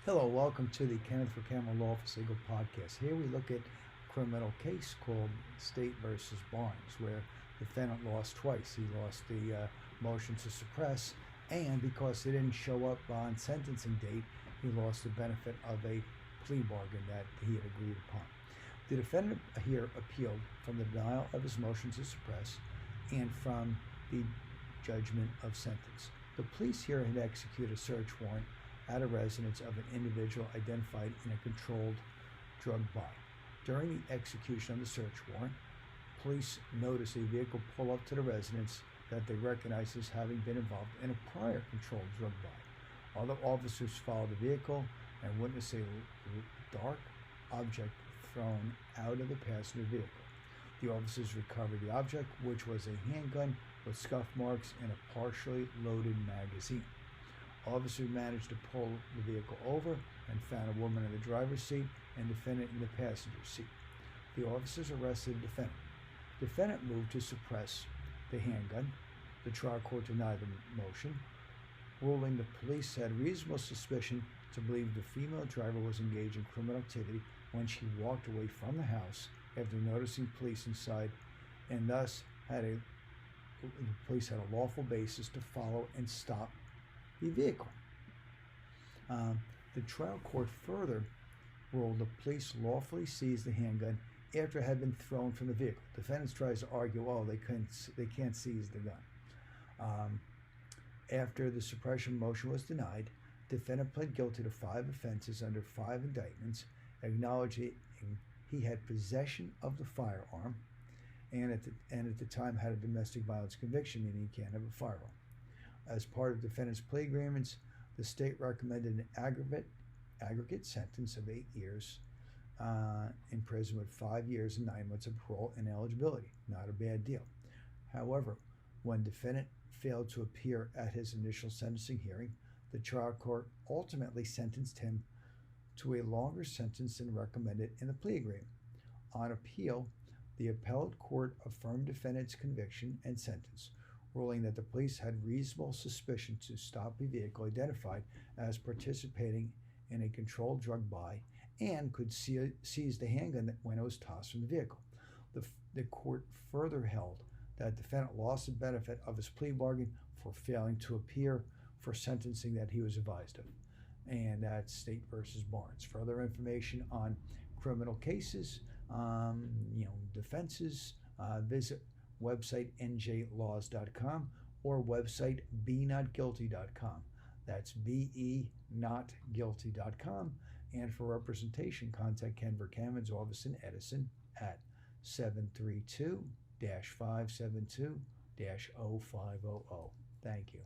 Hello, welcome to the Kenneth Vercammen Law Office Legal Podcast. Here we look at a criminal case called State versus Barnes, where the defendant lost twice. He lost the motion to suppress, and because he didn't show up on sentencing date, he lost the benefit of a plea bargain that he had agreed upon. The defendant here appealed from the denial of his motion to suppress and from the judgment of sentence. The police here had executed a search warrant at a residence of an individual identified in a controlled drug buy. During the execution of the search warrant, police noticed a vehicle pull up to the residence that they recognized as having been involved in a prior controlled drug buy. Other officers followed the vehicle and witnessed a dark object thrown out of the passenger vehicle. The officers recovered the object, which was a handgun with scuff marks and a partially loaded magazine. Officers managed to pull the vehicle over and found a woman in the driver's seat and defendant in the passenger seat. The officers arrested the defendant. The defendant moved to suppress the handgun. The trial court denied the motion, ruling the police had reasonable suspicion to believe the female driver was engaged in criminal activity when she walked away from the house after noticing police inside, and thus the police had a lawful basis to follow and stop the vehicle. The trial court further ruled the police lawfully seized the handgun after it had been thrown from the vehicle. Defendants tries to argue, they can't seize the gun. After the suppression motion was denied, defendant pled guilty to 5 offenses under 5 indictments, acknowledging he had possession of the firearm and at the time had a domestic violence conviction, meaning he can't have a firearm. As part of defendant's plea agreements, the state recommended an aggregate sentence of 8 years in prison with 5 years and 9 months of parole and eligibility. Not a bad deal. However, when defendant failed to appear at his initial sentencing hearing, the trial court ultimately sentenced him to a longer sentence than recommended in the plea agreement. On appeal, the appellate court affirmed defendant's conviction and sentence, ruling that the police had reasonable suspicion to stop a vehicle identified as participating in a controlled drug buy and could seize the handgun when it was tossed from the vehicle. The court further held that the defendant lost the benefit of his plea bargain for failing to appear for sentencing that he was advised of. And that's State versus Barnes. Further information on criminal cases, defenses, visit website njlaws.com or website benotguilty.com. That's benotguilty.com. And for representation, contact Ken Vercammen's office in Edison at 732-572-0500. Thank you.